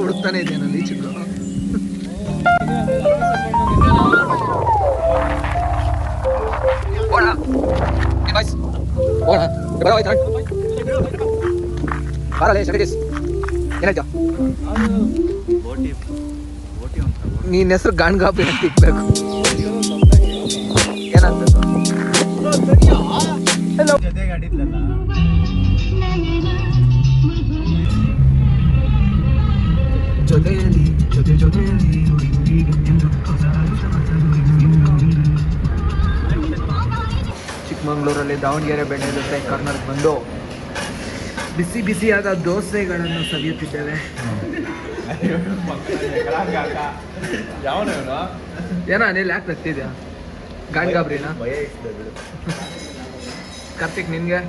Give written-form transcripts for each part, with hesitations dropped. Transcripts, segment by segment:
ಹುಡುಕ್ತಾನೆ ಇದೆಯಲ್ಲಿ ಚಿಕ್ಕ ನೀನ್ ಹೆಸರು ಗಾಣ್ಗಾಪಿ ಅಂತ ಇಕ್ಬೇಕು. ಏನಾಗ್ಬೇಕು ಜೊತೆಯಲ್ಲಿ ಜೊತೆಯಲ್ಲಿ ಚಿಕ್ಕಮಂಗ್ಳೂರಲ್ಲಿ ದಾವಣಗೆರೆ ಬೆಣ್ಣೆ ದೋಸೆ ಕಾರ್ನರ್ಗೆ ಬಂದು ಬಿಸಿ ಬಿಸಿಯಾದ ದೋಸೆಗಳನ್ನು ಸವಿಯುತ್ತಿದ್ದೇವೆ. ಏನೋ ನೀನು ಯಾಕೆ ನಗ್ತಿದ್ಯಾ? ಗಾಣ್ಗಾಬ್ರಿನಾ? ಕಾರ್ತಿಕ್ ನಿನ್ಗೆ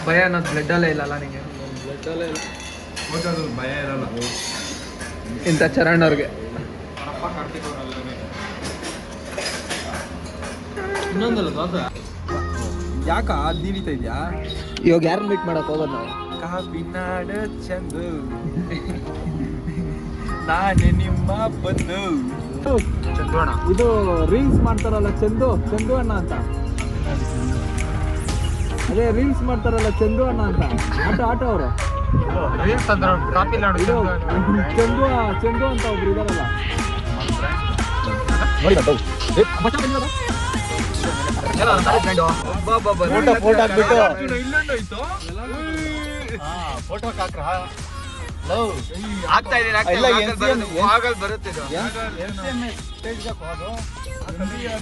ಭಯ ಅನ್ನೋದು ಬ್ಲಡ್ಡಲ್ಲೇ ಇಲ್ಲಲ್ಲ ನಿಂಗೆ? ಭಯ ಇರಲ್ಲ ಇಂಥ ಚರಣವ್ರಿಗೆ. ಇನ್ನೊಂದಲ್ಲ ದೋಸೆ ಯಾಕ ನೀನಿತ ಇದೆಯಾ? ಇವಾಗ ಯಾರನ್ನ ಮೀಟ್ ಮಾಡಕ್ ಹೋಗೋದು ನಾವು? ಕಾಪಿನಾಡ ಚಂದು ನಾನೇ ನಿಮ್ಮ ಬಂದು ಚಂದೋಣ. ಇದು ರೀಲ್ಸ್ ಮಾಡ್ತಾರಲ್ಲ ಚಂದು ಅಣ್ಣ ಅಂತ. ಅದೇ ರೀಲ್ಸ್ ಮಾಡ್ತಾರಲ್ಲ ಚಂದು ಅಣ್ಣ ಅಂತ ಆಟೋ ಅವರು ರೀಲ್ಸ್ ಅಂದ್ರೆ ಕಾಪಿನಾಡು ಚಂದು ಅಂತ ಒಬ್ರು ಇದಾರಲ್ಲ. ಫೋಟೋ ಹಾಕ್ರ ಆಗ್ತಾ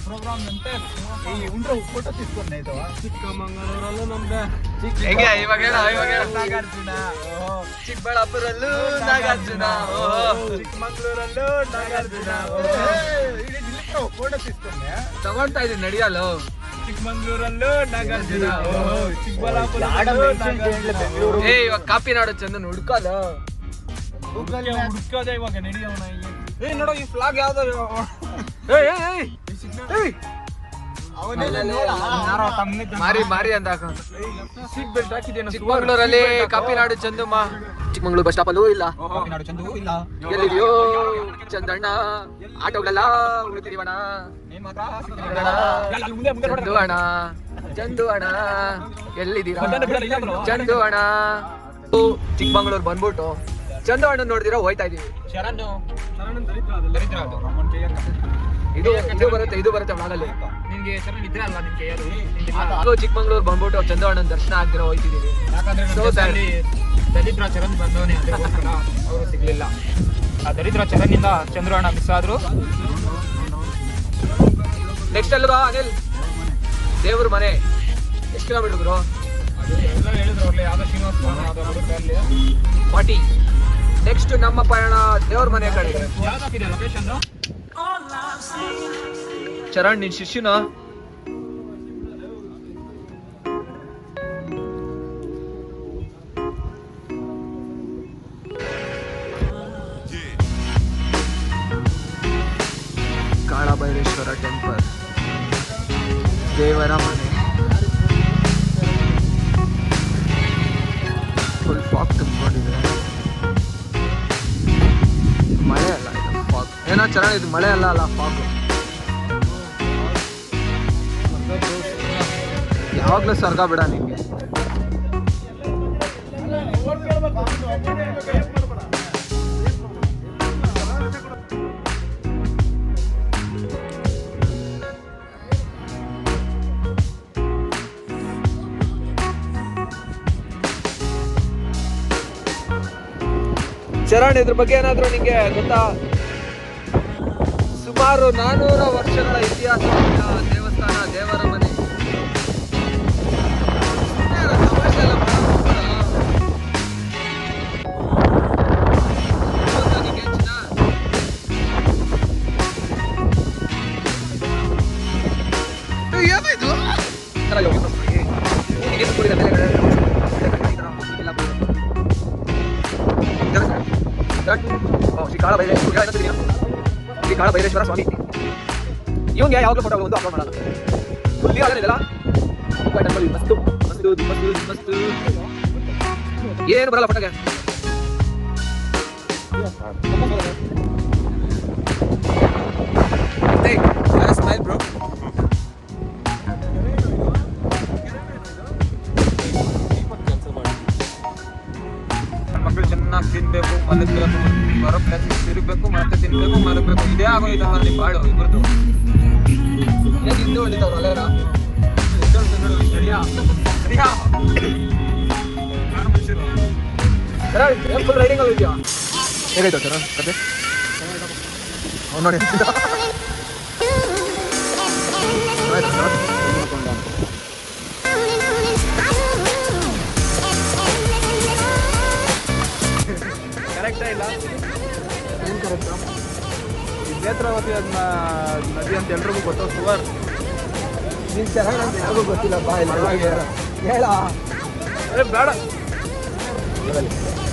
ಪ್ರೋಗ್ರಾಮ್ ಅಂತೆ ಈ ಉಂಡ್ರ ಫೋಟೋ తీసుకున్నా ಇದು ಚಿಕ್ಕಮಂಗಳೂರಲ್ಲೂ ನಮ್ದೆ ಹೆಂಗೆ ಇವಾಗ ನಾಗಾರ್ಜುನ, ಚಿಕ್ಕಬಳ್ಳಾಪುರಲ್ಲೂ ನಾಗಾರ್ಜುನ, ಚಿಕ್ಕಮಂಗ್ಳೂರಲ್ಲೂ ನಾಗಾರ್ಜುನ ಫೋಟೋ తీసుకున్నా ತಗೊಳ್ತಾ ಇದೀನಿ ನಡಿಯಲ್ಲ. ಚಿಕ್ಕಮಂಗ್ಳೂರಲ್ಲೂ ನಾಗಾರ್ಜುನ, ಚಿಕ್ಕಬಳ್ಳಾಪುರ ಇವಾಗ ಕಾಪಿನಾಡು ಚಂದನ್ ಹುಡ್ಕಲ್ಲ ಹುಡ್ಕೋದೆ ಇವಾಗ ನಡಿಯವನ. ನೋಡೋ ಈ ಫ್ಲಾಗ್ ಯಾವ್ದು? ಮಾರಿ ಅಂತ ಸೀಟ್ ಬೆಲ್ಟ್ ಹಾಕಿದ್ದೇನೆ. ಚಿಕ್ಕಮಂಗ್ಳೂರಲ್ಲಿ ಕಾಪಿನಾಡು ಚಂದಮ್ಮ. ಚಿಕ್ಕಮಂಗ್ಳೂರು ಬಸ್ ಸ್ಟಾಪ್ ಅಲ್ಲೂ ಇಲ್ಲ. ಎಲ್ಲಿದೆಯೋ ಚಂದಣ್ಣ? ಆಟೋಗಳೆಲ್ಲ ಉಳಿತಿದೀವಣ್ಣ. ಚಂದು ಅಣ್ಣ ಎಲ್ಲಿದ್ದೀರಾ? ಚಂದು ಅಣ್ಣ ಚಿಕ್ಕಮಂಗ್ಳೂರ್ ಬಂದ್ಬಿಟ್ಟು ಚಂದು ಅಣ್ಣ ನೋಡಿದಿರಾ ಹೋಯ್ತಾ ಇದೀವಿ. ಇದು ಬರುತ್ತೆ ಮಾಡಲ್ಲಿ. ಚಿಕ್ಕಮಂಗ್ಳೂರ್ ಬಂದ್ಬಿಟ್ಟು ಚಂದು ಅಣ್ಣನ ದರ್ಶನ ಆಗ್ದಿರೋ ಹೋಯ್ತಿದೀವಿ. ದರಿದ್ರ ಚರಣ್ ಬಂದವನೇ, ಅದಕ್ಕೋಸ್ಕರ ಅವರು ಸಿಗ್ಲಿಲ್ಲ. ಆ ದರಿದ್ರ ಚರಣಿಂದ ಚಂದ್ರು ಅಣ್ಣ ಮಿಸ್ ಆದ್ರು. ನೆಕ್ಸ್ಟ್ ಅಲ್ವಾ ಅನಿಲ್ ದೇವ್ರ ಮನೆ ಎಷ್ಟು ಕಿಲೋಮೀಟರ್ ಗುರು? ಎಲ್ಲ ಹೇಳಿದ್ರು ಅವ್ರಲ್ಲಿ ಯಾವ್ದೋ ಶ್ರೀನಿವಾಸ ಪಾಟಿ. ನೆಕ್ಸ್ಟ್ ನಮ್ಮ ಪಯಣ ದೇವ್ರ ಮನೆ ಕಡೆ. ಯಾವ್ದಾಗಿದೆ ಲೊಕೇಶನ್? ಚರಣ್ ನಿನ್ ಶಿಷ್ಯನ ಕಾಳಭೈರೇಶ್ವರ ಟೆಂಪಲ್, ದೇವರ ಮನೆ. ಫುಲ್ ಫಾಗ್ ತುಂಬಿಕೊಂಡಿದೆ. ಮಳೆ ಅಲ್ಲ ಇದು, ಫಾಗ್. ಏನೋ ಚೆನ್ನಾಗಿದೆ, ಮಳೆ ಅಲ್ಲ ಫಾಗ್. ಯಾವಾಗ್ಲೂ ಸ್ವರ್ಗ ಬಿಡ ನಿಂಗೆ. ಚರಣ್ ಇದ್ರ ಬಗ್ಗೆ ಏನಾದ್ರು ನಿಂಗೆ ಗೊತ್ತಾ? ಸುಮಾರು 400 ವರ್ಷಗಳ ಇತಿಹಾಸ ದೇವಸ್ಥಾನ, ದೇವರ ಮನೆ. ತಮಾಷೆ ಎಲ್ಲ ಶ್ರೀ ಕಾಳಭೈರೇಶ್ವರ ಸ್ವಾಮಿ. ಇವನ್ಗೆ ಯಾವಾಗಲೂ ಫೋಟೋ ಒಂದು ಅಪ್ಲೋಡ್ ಮಾಡೋದು. ಫುಲ್ ಇದೆಲ್ಲ ಟೆಂಪಲ್ ಮಸ್ತು ಮಸ್ತು ಮಸ್ತು ಮಸ್ತು. ಏನು ಬರಲ್ಲ ಫೋಟೋಗೆ. Smile bro. ಮಕ್ಕಳು ಚೆನ್ನಾಗಿ ತಿನ್ಬೇಕು, ಮಲಗಬೇಕು, ಬರೋ ಪ್ಲೇಸ್ ತಿರುಗಬೇಕು, ಮತ್ತೆ ತಿನ್ಬೇಕು, ಮಲಗಬೇಕು. ಇದೇ ಆಗೋಯ್ತಲ್ಲ ನಿಮ್ಮ ಬಾಳು ಇಬ್ಬರದು. ಹಿಂದೆ ಹೊಡಿತಾವ್ರು ಅಲ್ಲೇರ ಫುಲ್ ರೈಡಿಂಗ್ ಅಲ್ಲಿ ಇದೆಯಾ? ಹೇಗಾಯ್ತು ಸರ್ ಕತೆ? ನೋಡಿ ಕರೆಕ್ಟಾ ಇಲ್ಲ? ಏನು ಕರೆಕ್ಟು? ನೇತ್ರಾವತಿ ನದಿ ಅಂತ ಎಲ್ರಿಗೂ ಗೊತ್ತೋ ಸುವರ್. ನೀನು ಚೆನ್ನಾಗಿ ಅಂತ ಯಾರಿಗೂ ಗೊತ್ತಿಲ್ಲ ಬಾ ಇಲ್ಲ ಹೇಳ. ಬೇಡ.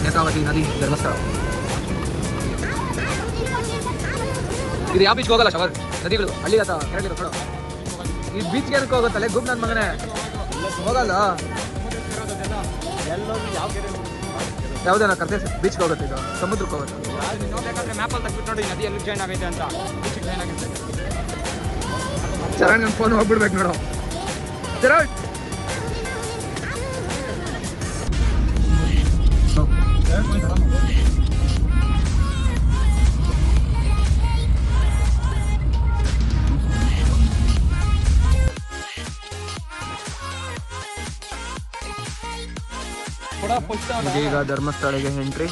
ನೇತ್ರಾವತಿ ನದಿ ಧರ್ಮಸ್ಥಳ. ಇದು ಯಾವ ಬೀಚ್ಗೆ ಹೋಗಲ್ಲ ಶವರ್ ನದಿಗಳು ಹಳ್ಳಿ ಆತ ಕೆರಳಿರೋ ಕಡೆ. ಈ ಬೀಚ್ಗೆ ಏನಕ್ಕೆ ಹೋಗುತ್ತಲ್ಲ ಗುಬ್ ನನ್ನ ಮಗನೇ ಹೋಗಲ್ಲ. ಯಾವುದೇನ ಕರ್ತೆ ಬೀಚ್ಗೆ ಹೋಗುತ್ತೆ, ಇದು ಸಮುದ್ರಕ್ಕೆ ಹೋಗುತ್ತೆ. ನೋಡ್ಬೇಕಾದ್ರೆ ಮ್ಯಾಪಲ್ಲಿ ತಗ್ಬಿಟ್ಟು ನೋಡಿ ನದಿ ಎಲ್ಲಿ ಜಾಯ್ನ್ ಆಗೈತೆ ಅಂತ. ಬೀಚಿಗೆ ಜಾಯ್ನ್ ಆಗಿದೆ. ಚರಣ್ ನನ್ನ ಫೋನ್ ಹೋಗ್ಬಿಡ್ಬೇಕು ನೋಡು. ಚರಣ್ ಈಗ ಧರ್ಮಸ್ಥಳಕ್ಕೆ ಎಂಟ್ರಿ.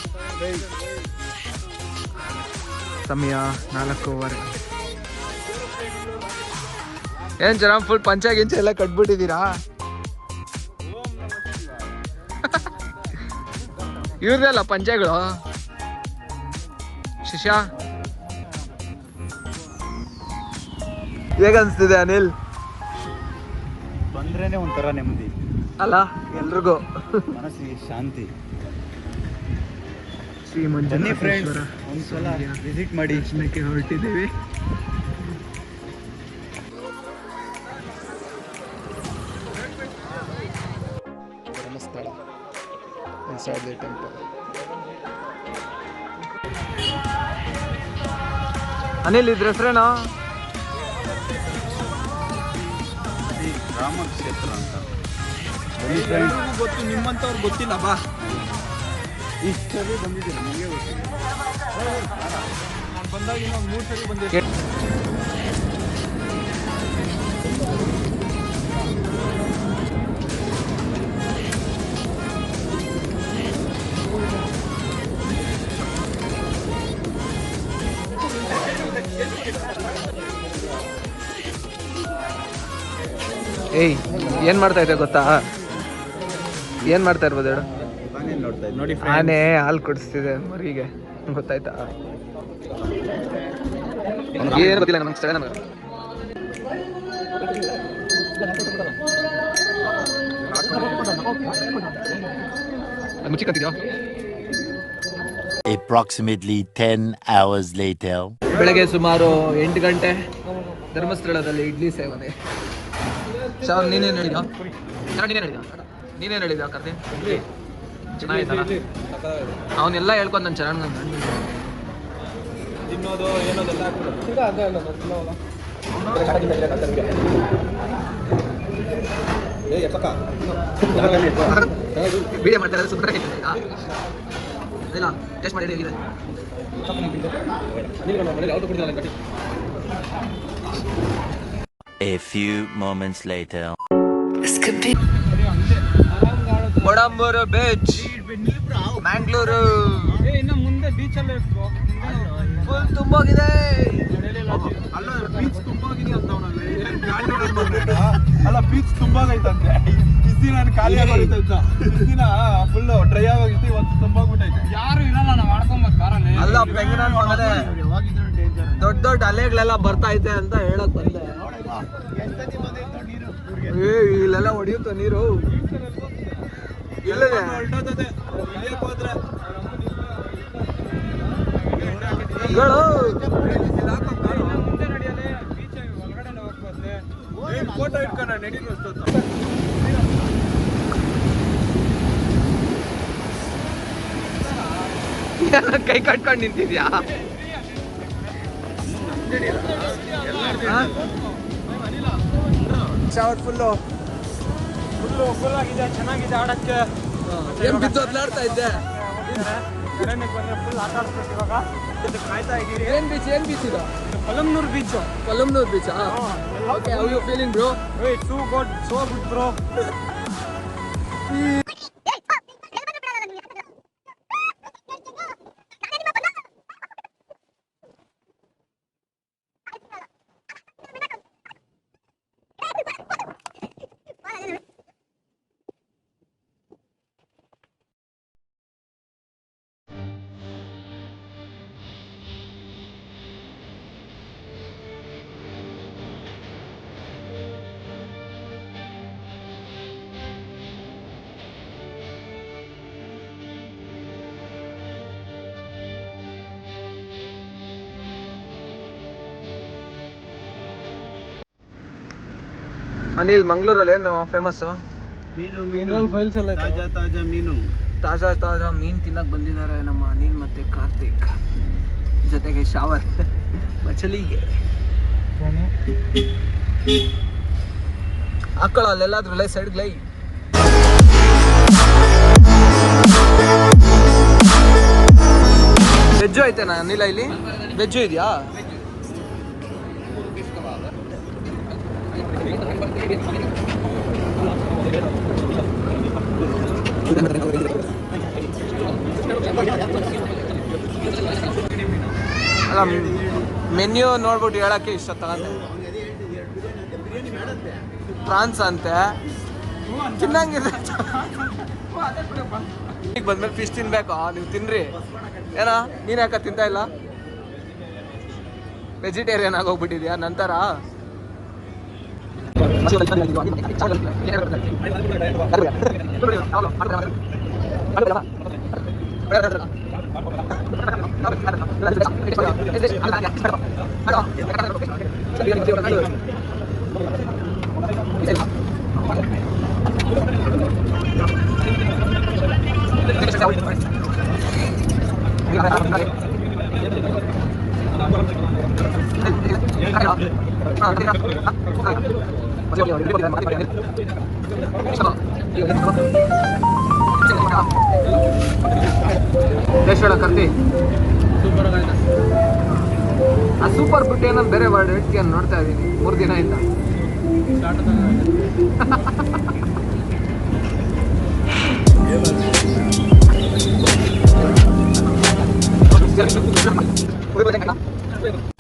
ಸಮಯ 4:15. ಏನ್ ಜನ ಫುಲ್ ಪಂಚ ಗಿಂಚ ಎಲ್ಲ ಕಟ್ಬಿಟ್ಟಿದ್ದೀರಾ? ಇವ್ರದಲ್ಲ ಪಂಚೆಗಳು. ಶಿಷ್ಯ ಹೇಗನ್ಸ್ತಿದೆ ಅನಿಲ್? ಬಂದ್ರೇನೆ ಒಂಥರ ನೆಮ್ಮದಿ ಅಲ್ಲ ಎಲ್ರಿಗೂ, ಮನಸ್ಸಿಗೆ ಶಾಂತಿ. ಶ್ರೀ ಮಂಜುನಾಥೇಶ್ವರ ಒಂದ್ಸಲ ವಿಸಿಟ್ ಮಾಡಿ. ದರ್ಶನಕ್ಕೆ ಹೊರಟಿದ್ದೀವಿ. Dharmasthala inside the temple. Anil ಇದ್ರ ಹೆಸರೇನಾ? ರಾಮ ಕ್ಷೇತ್ರ ಅಂತ ಗೊತ್ತು, ನಿಮ್ಮಂತವ್ರು ಗೊತ್ತಿಲ್ಲ ಬಾ. ಇಷ್ಟೇ ಬಂದಿದ್ದೀರಾ? ನಿಮಗೆ ಗೊತ್ತಿಲ್ಲ. ನಾನು ಬಂದಾಗ ಇನ್ನೊಂದು 3 ಸರಿ ಬಂದಿದ್ದೆ. ಏಯ್ ಏನ್ ಮಾಡ್ತಾ ಇದ್ದೆ ಗೊತ್ತಾ? ಏನ್ ಮಾಡ್ತಾ ಇರ್ಬೋದು ಹೇಳು? ನೋಡಿ ಆನೆ ಹಾಲು ಕುಡಿಸ್ತಿದೆ ಮರಿಗೆ, ಗೊತ್ತಾಯ್ತಾ? ಏನು ಗೊತ್ತಿಲ್ಲ ನಮ್ಗೆ ಸ್ಥಳ ನಮಗೆ. ಮುಚ್ಚಿಕಂತಿದ್ಯೋ? Approximately 10 hours later. ಬೆಳಗ್ಗೆ ಸುಮಾರು 8 ಗಂಟೆ ಧರ್ಮಸ್ಥಳದಲ್ಲಿ ಇಡ್ಲಿ ಸೇವನೆ. ಶಾವ್ ನೀನೇನು ಹೇಳಿದ? ನೀನೇನು ಹೇಳಿದ ಕರ್ತೆ? ಚೆನ್ನಾಗಿತ್ತಲ್ಲ ಅವನ್ನೆಲ್ಲ ಹೇಳ್ಕೊಂಡು ನಾನು ಚೆನ್ನಾಗಿ ತಿನ್ನೋದು ಏನೋದೆಲ್ಲ ವಿಡಿಯೋ ಮಾಡ್ತಾರೆ ಸುಮ್ಮನೆ ಇಲ್ಲ ಟೇಸ್ಟ್ ಮಾಡಿ ಹೇಗಿದೆ. A few moments later. Kodambur beach, Mangalore. ಇನ್ನು ಮುಂದೆ ಬೀಚಲ್ಲೇ ಫುಲ್ ತುಂಬೋಗಿದೆ. ಬೀಚ್ ತುಂಬಾಗೈತಂತೆ. ಇಷ್ಟು ದಿನ ಖಾಲಿ ಆಗೋಯ್ತು ಅಂತ. ಇಷ್ಟು ದಿನ ಫುಲ್ ಡ್ರೈ ಆಗೋಗಿತ್ತು, ಇವತ್ತು ತುಂಬಾಗ್ಬಿಟ್ಟೈತೆ. ಯಾರು ಇರಲ್ಲ, ನಾವು ಆಡ್ಕೊಂಬತ್ ಕಾರಲ್ಲಿ. ಅಲ್ಲ ಬೆಂಗಳೂರು ಮಗನೇ ದೊಡ್ಡ ದೊಡ್ಡ ಅಲೆಗಳೆಲ್ಲ ಬರ್ತಾ ಐತೆ ಅಂತ ಹೇಳಕ್ ಬಂದೆ. ಇಲ್ಲೆಲ್ಲ ಹೊಡಿಯುತ್ತ ನೀರು ಇಲ್ಲದೆ ಹೊರಟೋತದೆ ಇಳಿಯಕ್ ಹೋದ್ರೆ. ಫೋಟೋ ಇಟ್ಕೊಂಡ ನಡೀರು ಅಷ್ಟೊತ್ತು. ಕೈ ಕಟ್ಕೊಂಡು ನಿಂತಿದ್ಯಾ? ಶವರ್ ಫುಲ್ಲು ಆಗಿದೆ, ಚೆನ್ನಾಗಿದೆ ಆಡಕ್ಕೆ. ಏನ್ ಬಿದ್ದು ಒದ್ಲಾಡ್ತಾ ಇದ್ದೆ. ಫುಲ್ ಆಟ ಆಡ್ಬೇಕು ಇವಾಗ. ಕಾಯ್ತಾ ಇದ್ದೀರಿ. ಏನ್ ಬೀಚ್ ಇದು? Panambur beach. Panambur beach. Okay, how you feeling bro? Too good, so good bro. Anil, ಮಂಗಳೂರಲ್ಲಿ ಏನು ಫೇಮಸ್? ಮೀನು ಫೈಲ್ಸ್ ಎಲ್ಲ ತಾಜಾ ಮೀನು. ತಾಜಾ ಮೀನ್ ತಿನ್ನಕ್ ಬಂದಿದ್ದಾರೆ ನಮ್ಮ ಅನಿಲ್ ಮತ್ತೆ ಕಾರ್ತಿಕ್, ಜೊತೆಗೆ ಶಾವರ್ ಮಚಲಿಗೆ ಹಾಕೊಳ್ಳ ಅಲ್ಲೆಲ್ಲಾದ್ರೂ ಲೈ ಸೈಡ್ ಲೈ. ವೆಜ್ಜು ಐತೆನಾ ಅನಿಲ ಇಲ್ಲಿ? ವೆಜ್ಜು ಇದೆಯಾ? ಅಲ್ಲ ಮೆನ್ಯೂ ನೋಡ್ಬಿಟ್ಟು ಹೇಳಕ್ಕೆ ಇಷ್ಟ ತಗೊಂಡೆ. ಫ್ರಾನ್ಸ್ ಅಂತೆ ತಿನ್ನಂಗಿಲ್ಲ. ಈಗ ಬಂದ್ಮೇಲೆ ಫಿಶ್ ತಿನ್ಬೇಕು. ನೀವು ತಿನ್ರಿ. ಏನ ನೀನ್ ಯಾಕ ತಿಂತಾ ಇಲ್ಲ? ವೆಜಿಟೇರಿಯನ್ ಆಗೋಗ್ಬಿಟ್ಟಿದ್ಯಾ ನಂತರ? ಕರ್ತಿ ಆ ಸೂಪರ್ ಬಿಟ್ಟು ಏನೋ ಬೇರೆ ವರ್ಡ್ ಇಟ್ಕೆ ನೋಡ್ತಾ ಇದ್ದೀನಿ 3 ದಿನದಿಂದ.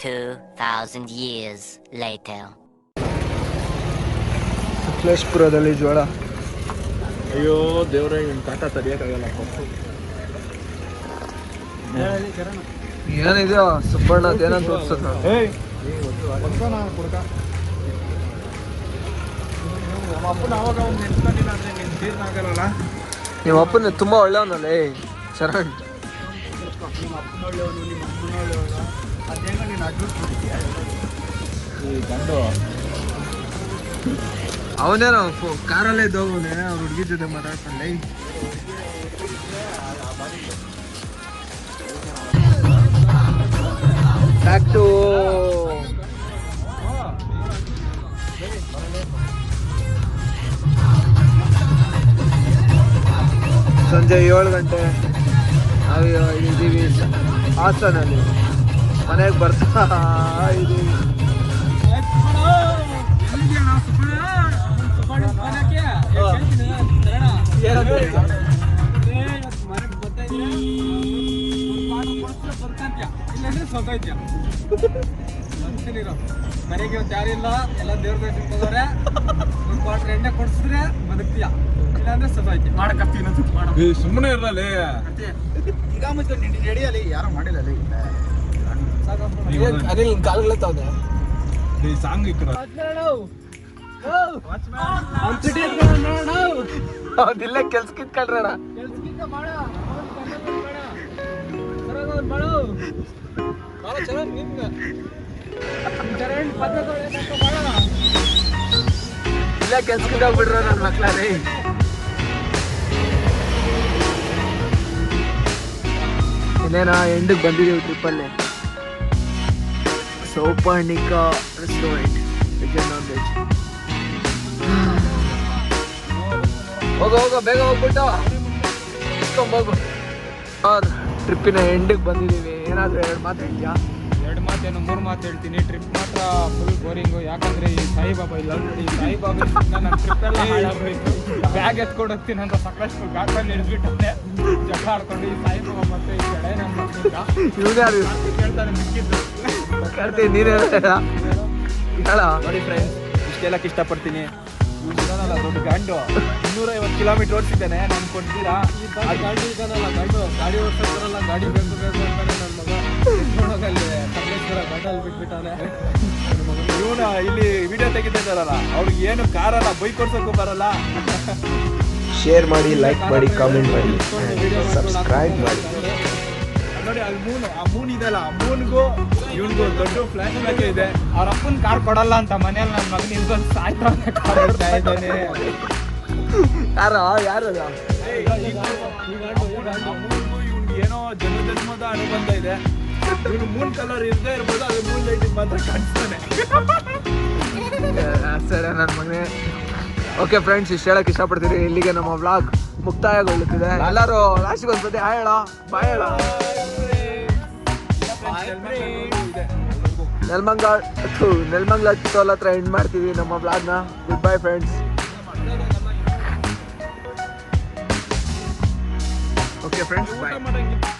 $2,000 years later. ಸಕಲೇಶ್ಪುರದಲ್ಲಿ ಜೋಳ. ಅಯ್ಯೋ ದೇವ್ರೆ, ಇವ್ನ ಕಾಟ ತಡಿಯಕ್ಕಾಗಲ್ಲ. ಏನಿದೆಯೋ ಸುಬ್ಬಣ್ಣದ ಏನಂತ ತೋರಿಸೋದು. ನಿಮ್ಮ ಅಪ್ಪನ ತುಂಬಾ ಒಳ್ಳೆಯವನಲ್ಲ ಶರಣ್. ಅವನೇನೋ ಕಾರಲ್ಲೇ ಇದ್ದವನೇ ಅವ್ರ ಹುಡುಗಿ ಜೊತೆ ಮಾತಾಡ್ಕೊಂಡೆ. ಬ್ಯಾಕ್ ಟು ಸಂಜೆ 7 ಗಂಟೆ ನಾವು ಇದ್ದೀವಿ ಹಾಸನಲ್ಲಿ. ಮನೆಗೆ ಬರ್ತಾ ಇದ್ದೀವಿ. ಇಲ್ಲಾಂದ್ರೆ ಮನೆಗೆ ಇವತ್ತು ಯಾರಿಲ್ಲ ಎಲ್ಲ ದೇವ್ರ ದರ್ಶನ ಹೋಗೋರೆ ಒಂದು ಕ್ವಾರ್ಟರ್ ಎಣ್ಣೆ ಕೊಡ್ಸಿದ್ರೆ ಬದುಕ್ತೀಯ ಇಲ್ಲಾಂದ್ರೆ ಸದಾಯ್ತಿ ಮಾಡಕತ್ತಿ ಸುಮ್ಮನೆ ಇರಲಿ ಈಗ ಮತ್ತೆ ರೆಡಿಯಲ್ಲಿ ಯಾರು ಮಾಡಿಲ್ಲ ಅನಿಲ್ ಕಾಲ್ಗಳತ್ತವ್ರೆ ಈ ಸಾಂಗ್ ಇಕ್ಕರ ಅವ್ನಿಲ್ಲ ಕೆಲ್ಸಕ್ಕೆ ಇಟ್ಕೊಳ್ರಣ ಇಲ್ಲ ಕೆಲ್ಸಕ್ಕೆ ಹೋಗ್ಬಿಡ್ರ ನನ್ನ ಮಕ್ಳೇ ಇನ್ನೇನ ಎಂಡಿಗೆ ಬಂದಿದ್ದೀವಿ ಟ್ರಿಪ್ಪಲ್ಲಿ Souparnika restaurant veg and non veg ಹೋಗೋ ಬೇಗ ಹೋಗ್ಬಿಟ್ಟು ಹೋಗು ಟ್ರಿಪ್ಪಿನ ಎಂಡಿಗೆ ಬಂದಿದ್ದೀವಿ ಏನಾದರೂ 2 ಮಾತು ಹೇಳ್ತೀಯಾ 2 ಮಾತೇನು 3 ಮಾತು ಹೇಳ್ತೀನಿ ಟ್ರಿಪ್ ಮಾತ್ರ ಫುಲ್ ಬೋರಿಂಗು ಯಾಕಂದ್ರೆ ಈ ಸಾಯಿಬಾಬಾ ಇಲ್ಲ ಈ ಸಾಯಿಬಾಬಾ ನನ್ನ ಟ್ರಿಪ್ಪೆಲ್ಲ ಹಾಳಾಗೋಯ್ತು ಬ್ಯಾಗ್ ಎತ್ಕೊಂಡು ಹೋಗ್ತೀನಿ ಅಂತ ಸಾಕಷ್ಟು ಗಾಡಿಯಲ್ಲಿ ಹಿಡಿದ್ಬಿಟ್ಟೆ ಜಗಳ ಆಡ್ಕೊಂಡು ಈ ಸಾಯಿಬಾಬಾ ಮತ್ತೆ ಈ ಕಡೆ ನಮ್ಮ ಇವನೇ ಯಾರು ಕೇಳ್ತಾನೆ ಮಿಕ್ಕಿದ್ದು ಕರ್ತೀನಿ ನೀನೇ ಹೇಳ ನೋಡಿ ಫ್ರೆಂಡ್ಸ್ ಇಷ್ಟೆಲ್ಲಕ್ಕೆ ಇಷ್ಟಪಡ್ತೀನಿ ಇದಾನಲ್ಲ ದೊಡ್ಡ ಗಂಡು 250 ಕಿಲೋಮೀಟರ್ ಓಡಿಸಿದ್ದೇನೆ ನಾನು ಕೊಡ್ತೀರಾ ಆ ಗಾಡಿ ಇದಾನಲ್ಲ ಗಂಡು ಗಾಡಿ ಓಡಿಸೋದ್ರಲ್ಲ ಗಾಡಿ ಬೇಕು ಅಂತಾನೆ ನನ್ನ ಮಗ ನೋಡೋಕಲ್ಲಿ ಕಮಲೇಶ್ವರ ಗಂಡಲ್ಲಿ ಬಿಟ್ಬಿಟ್ಟಾನೆ ಇವನು ಇಲ್ಲಿ ವಿಡಿಯೋ ತೆಗಿತಿದ್ದಾರಲ್ಲ ಅವ್ರಿಗೆ ಏನು ಕಾರಲ್ಲ ಬೈಕ್ ಕೊಡ್ಸೋಕ್ಕೂ ಬರಲ್ಲ ಶೇರ್ ಮಾಡಿ ಲೈಕ್ ಮಾಡಿ ಕಾಮೆಂಟ್ ಮಾಡಿ ಸಬ್ಸ್ಕ್ರೈಬ್ ಮಾಡಿ ನೋಡಿ ಅಲ್ಲಿ ಆ ಮೂನ್ ಇದೆಲ್ಲ ಆ ಮೂನ್ಗೂ ಇವನ್ಗೂ ದೊಡ್ಡ ಫ್ಲಾಶ್ ಬ್ಯಾಕ್ ಇದೆ ಅವ್ರ ಅಪ್ಪನ ಕಾರ್ ಕೊಡಲ್ಲ ಅಂತ ಮನೇಲಿ ನನ್ನ ಮಗನ ಇಲ್ಗೊಂದು ಸಾಯ್ತಾನೆ ಕಾರ್ ಹೊಡ್ತಾ ಇದ್ದಾನೆ ಯಾರು ಏನೋ ಜನ್ಮದ ಅನುಬಂಧ ಇದೆ ಇವನು ಮೂನ್ ಕಲರ್ ಇರದೇ ಇರ್ಬೋದು ಅದು ಮೂನ್ ಲೈಟ್ ಮಾತ್ರ ಕಾಣಿಸ್ತಾನೆ ಸರಿ ನನ್ನ ಮಗನೇ ಓಕೆ ಫ್ರೆಂಡ್ಸ್ ಇಷ್ಟು ಹೇಳಕ್ಕೆ ಇಷ್ಟಪಡ್ತೀರಿ ಇಲ್ಲಿಗೆ ನಮ್ಮ ವ್ಲಾಗ್ ಮುಕ್ತಾಯಗೊಳ್ಳುತ್ತಿದೆ ಎಲ್ಲರೂ ಲಾಸ್ಟಿಗೆ ಒಂದ್ಸತಿ ಹಾಯ್ ಹೇಳ ಬಾಯ್ ಹೇಳ ನೆಲಮಂಗಲ ಟೋಲ್ ಹತ್ರ ಎಂಡ್ ಮಾಡ್ತೀವಿ ನಮ್ಮ ವ್ಲಾಗ್ನ goodbye friends okay friends ಬಾಯ್